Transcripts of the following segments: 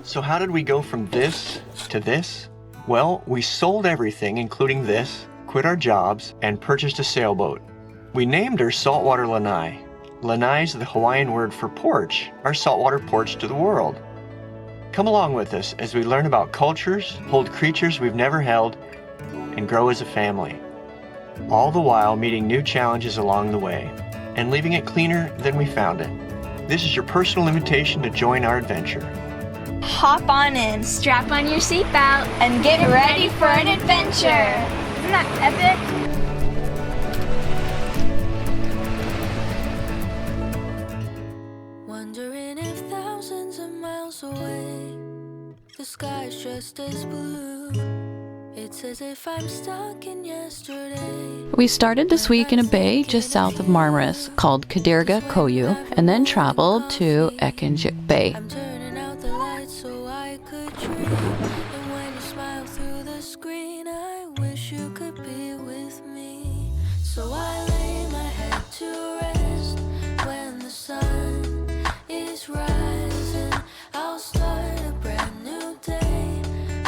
So how did we go from this to this? Well, we sold everything, including this, quit our jobs, and purchased a sailboat. We named her Saltwater Lanai. Lanai is the Hawaiian word for porch, our saltwater porch to the world. Come along with us as we learn about cultures, hold creatures we've never held, and grow as a family. All the while meeting new challenges along the way, and leaving it cleaner than we found it. This is your personal invitation to join our adventure. Hop on in, strap on your seatbelt, and get ready for an adventure. Isn't that epic? Wondering if thousands of miles away, the sky's just as blue. It's as if I'm stuck in yesterday. We started this week in a bay just south of Marmaris called Kadirga Koyu, and then traveled to Ekincik Bay. I'm turning out the lights so I could dream. And when you smile through the screen, I wish you could be with me. So I lay my head to rest when the sun is rising. I'll start a brand new day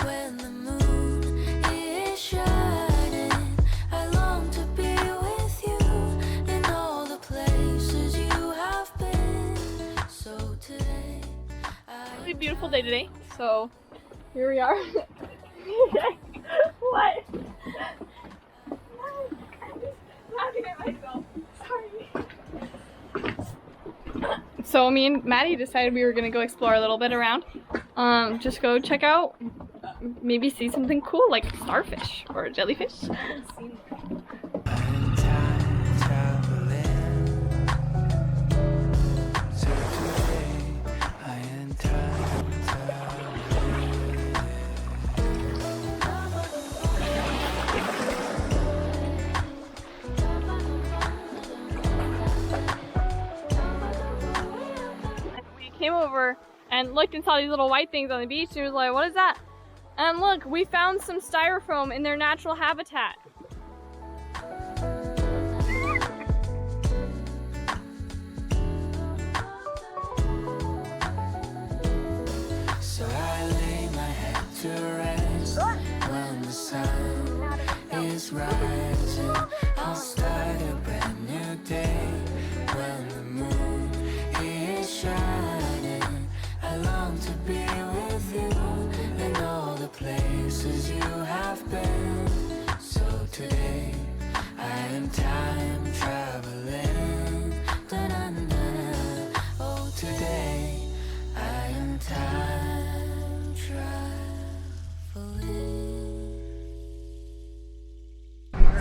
when the moon is shining. I long to be with you in all the places you have been. So today Really beautiful day today, so here we are. What? I'm laughing at myself. Sorry. So me and Maddie decided we were gonna go explore a little bit around. Just go check out, maybe see something cool like starfish or jellyfish. Came over and looked and saw these little white things on the beach and he was like, what is that? And look, we found some styrofoam in their natural habitat. So I lay my head to rest when the sun is rising. I'll start a brand new day when the moon is shining. I long to be with you in all the places you have been. So today I am time traveling. Da-da-da-da. Oh, today I am time traveling.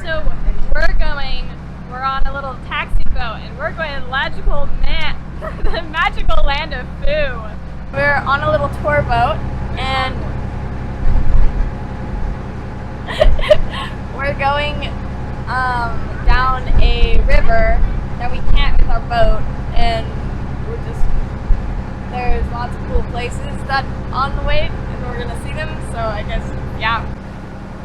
So we're on a little taxi boat and we're going to the magical land of Fu. We're on a little tour boat and we're going down a river that we can't with our boat, and there's lots of cool places that on the way and we're gonna see them, so I guess, yeah.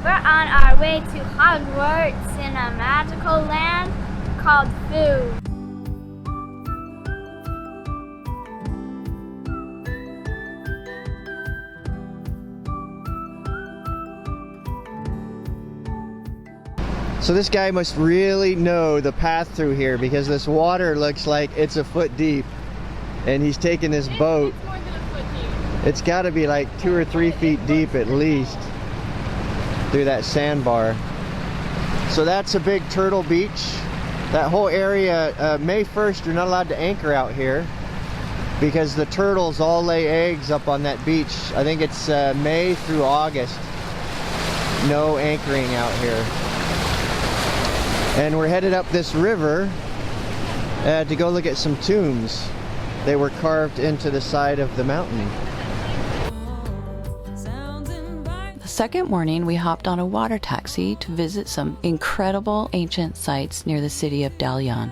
We're on our way to Hogwarts in a magical land called Fu. So this guy must really know the path through here because this water looks like it's a foot deep. And he's taking this boat. It's more than a foot deep. It's got to be like 2 or 3 feet deep at least through that sandbar. So that's a big turtle beach. That whole area, May 1st, you're not allowed to anchor out here because the turtles all lay eggs up on that beach. I think it's May through August. No anchoring out here. And we're headed up this river to go look at some tombs. They were carved into the side of the mountain. The second morning, we hopped on a water taxi to visit some incredible ancient sites near the city of Dalyan.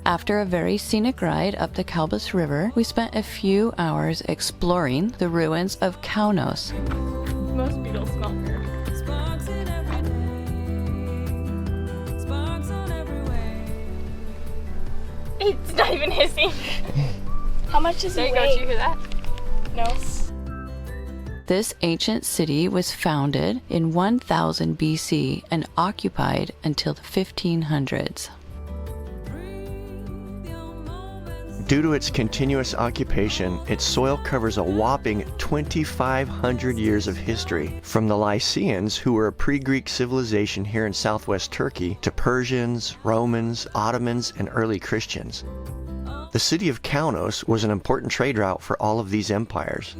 After a very scenic ride up the Kaunos River, we spent a few hours exploring the ruins of Kaunos. Most beetles smell here. It's not even hissing. How much does There it you go, weigh? did you hear that? No. This ancient city was founded in 1000 BC and occupied until the 1500s. Due to its continuous occupation, its soil covers a whopping 2,500 years of history, from the Lycians, who were a pre-Greek civilization here in southwest Turkey, to Persians, Romans, Ottomans, and early Christians. The city of Kaunos was an important trade route for all of these empires.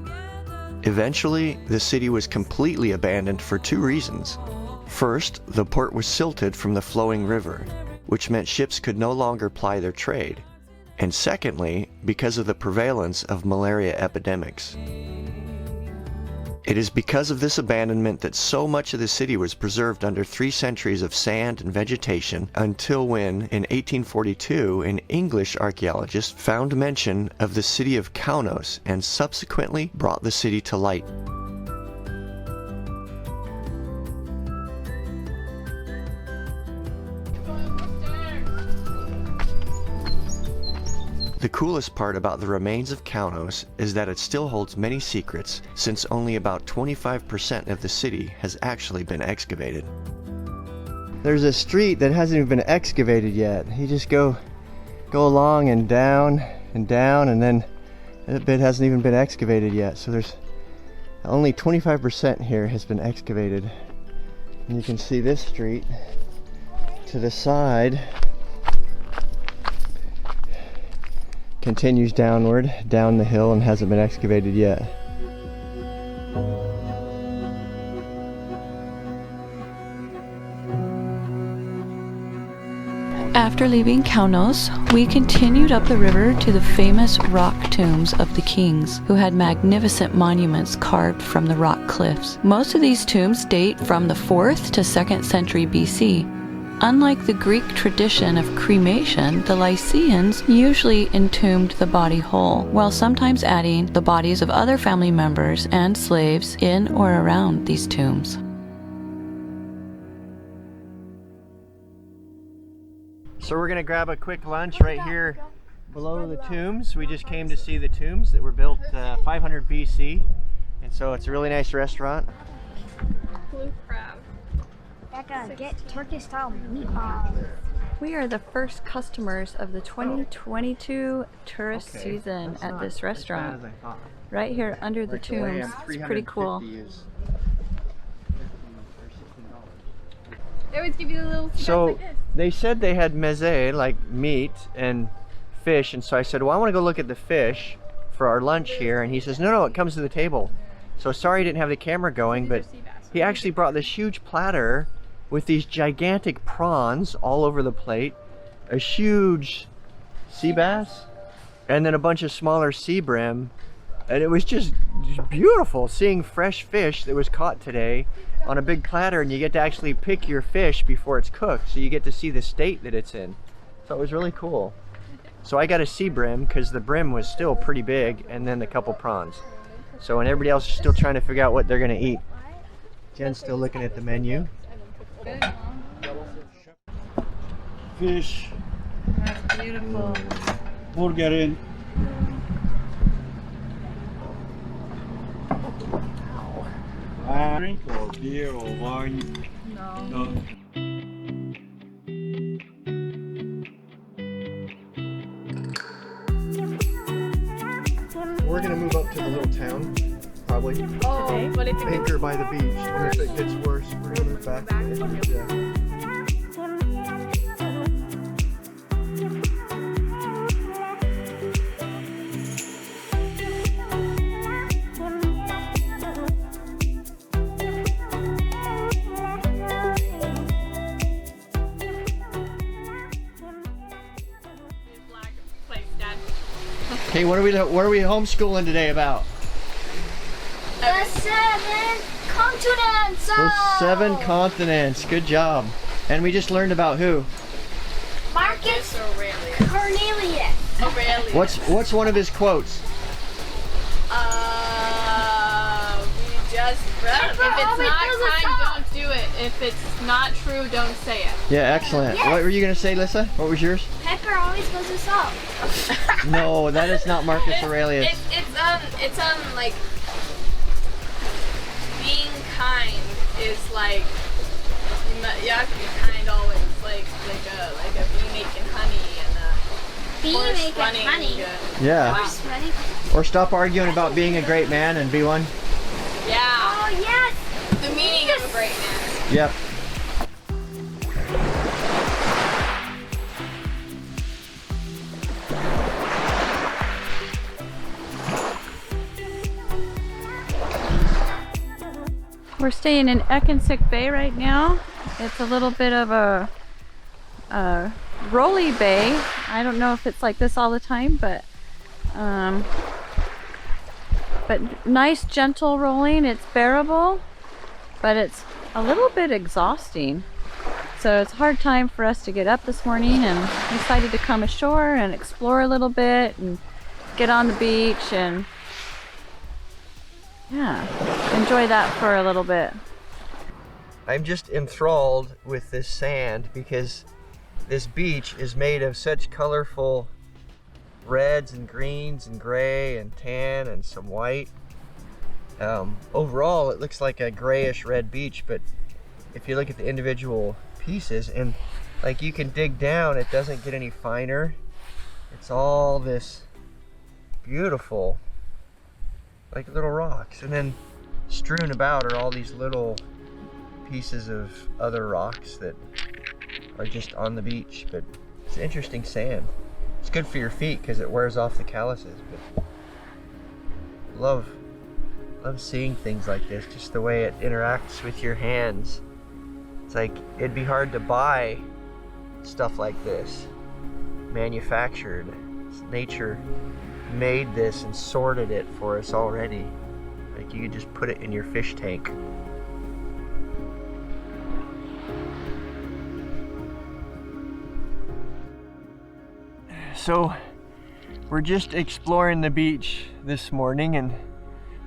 Eventually, the city was completely abandoned for two reasons. First, the port was silted from the flowing river, which meant ships could no longer ply their trade. And secondly, because of the prevalence of malaria epidemics. It is because of this abandonment that so much of the city was preserved under 3 centuries of sand and vegetation until when, in 1842, an English archaeologist found mention of the city of Kaunos and subsequently brought the city to light. The coolest part about the remains of Kaunos is that it still holds many secrets, since only about 25% of the city has actually been excavated. There's a street that hasn't even been excavated yet. You just go along and down, and then that bit hasn't even been excavated yet. So there's only 25% here has been excavated. And you can see this street to the side continues downward, down the hill, and hasn't been excavated yet. After leaving Kaunos, we continued up the river to the famous rock tombs of the kings, who had magnificent monuments carved from the rock cliffs. Most of these tombs date from the 4th to 2nd century BC. Unlike the Greek tradition of cremation, the Lycians usually entombed the body whole, while sometimes adding the bodies of other family members and slaves in or around these tombs. So we're gonna grab a quick lunch right here below the tombs. We just came to see the tombs that were built 500 BC, and so it's a really nice restaurant. Blue crab. Becca, get Turkish style meatballs. We are the first customers of the 2022 tourist season at this restaurant. Right here under the tombs. It's pretty cool. They always give you the little So like this. they said they had meze, like meat and fish, and so I said, well, I want to go look at the fish for our lunch here, and he says, no, it comes to the table. So sorry I didn't have the camera going, but he actually brought this huge platter with these gigantic prawns all over the plate, a huge sea bass, and then a bunch of smaller sea brim. And it was just beautiful seeing fresh fish that was caught today on a big platter, and you get to actually pick your fish before it's cooked, so you get to see the state that it's in. So it was really cool. So I got a sea brim because the brim was still pretty big, and then a couple prawns. So when everybody else is still trying to figure out what they're gonna eat, Jen's still looking at the menu. Fish. That's beautiful. Burgerin. Drink or beer or wine? No. We're gonna move up to the little town, probably. Oh, but if it Anchor by the beach, and if it gets worse, we're gonna move back. Yeah. Okay, what are we homeschooling today about? The 7 continents. Those 7 continents. Good job. And we just learned about who? Marcus Cornelius. What's one of his quotes? We just if it's not time, don't do it. If it's not true, don't say it. Yeah, excellent. Yes. What were you gonna say, Lissa? What was yours? Pepper always goes with salt. No, that is not Marcus Aurelius. It's like is like kind always like a bee making honey and a Bee horse making running honey. good. Yeah. Horse running. Or stop arguing about being a great man and be one. Yeah. Oh yes. The meaning of a great man. Yep. We're staying in Ekincik Bay right now. It's a little bit of a rolly bay. I don't know if it's like this all the time, but nice gentle rolling. It's bearable, but it's a little bit exhausting. So it's a hard time for us to get up this morning, and we decided to come ashore and explore a little bit and get on the beach and yeah, enjoy that for a little bit. I'm just enthralled with this sand because this beach is made of such colorful reds and greens and gray and tan and some white. Overall, it looks like a grayish red beach, but if you look at the individual pieces, and like you can dig down, it doesn't get any finer. It's all this beautiful, like little rocks, and then strewn about are all these little pieces of other rocks that are just on the beach. But it's interesting sand. It's good for your feet because it wears off the calluses, but love seeing things like this, just the way it interacts with your hands. It's like it'd be hard to buy stuff like this manufactured. Nature made this and sorted it for us already. Like you could just put it in your fish tank. So we're just exploring the beach this morning and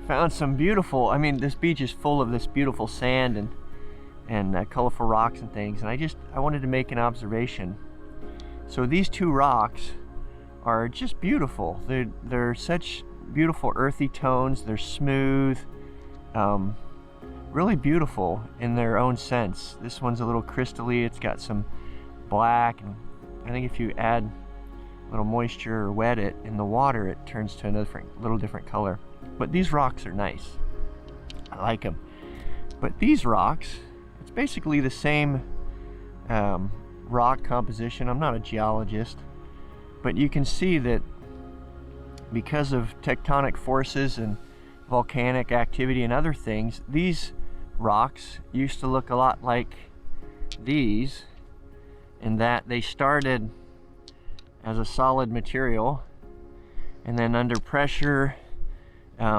found some beautiful, I mean, this beach is full of this beautiful sand and colorful rocks and things, and I wanted to make an observation. So these two rocks are just beautiful. They're such beautiful earthy tones. They're smooth, really beautiful in their own sense. This one's a little crystally. It's got some black, and I think if you add a little moisture or wet it in the water, it turns to another little different color. But these rocks are nice. I like them. But these rocks, it's basically the same rock composition. I'm not a geologist, but you can see that because of tectonic forces and volcanic activity and other things, these rocks used to look a lot like these, in that they started as a solid material, and then under pressure,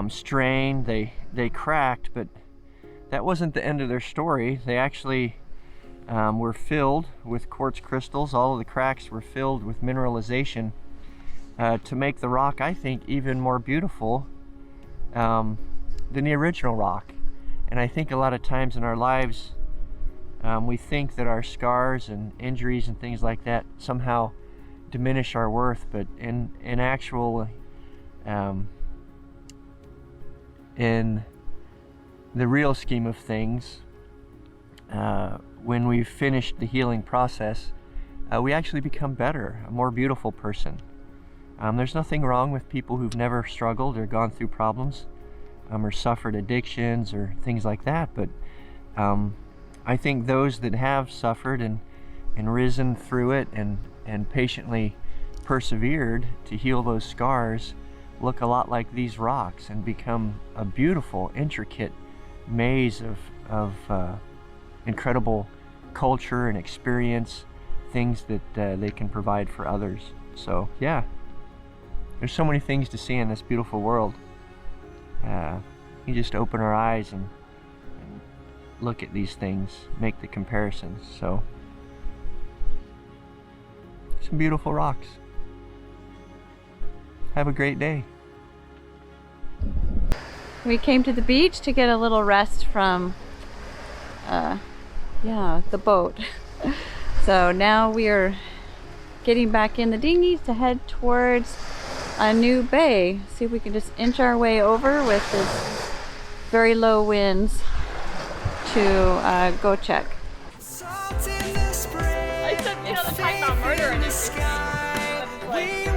strain, they cracked. But that wasn't the end of their story. They actually were filled with quartz crystals. All of the cracks were filled with mineralization to make the rock, I think, even more beautiful than the original rock. And I think a lot of times in our lives, we think that our scars and injuries and things like that somehow diminish our worth, but in actual, in the real scheme of things, when we've finished the healing process, we actually become better, a more beautiful person. There's nothing wrong with people who've never struggled or gone through problems, or suffered addictions or things like that, but I think those that have suffered and risen through it and patiently persevered to heal those scars look a lot like these rocks and become a beautiful, intricate maze of incredible culture and experience, things that they can provide for others. So yeah, there's so many things to see in this beautiful world. You just open our eyes and look at these things, make the comparisons. So some beautiful rocks. Have a great day. We came to the beach to get a little rest from the boat. So now we are getting back in the dinghies to head towards a new bay. See if we can just inch our way over with this very low winds to go check. I said, you know, they're talking about murder and everything. But it's like,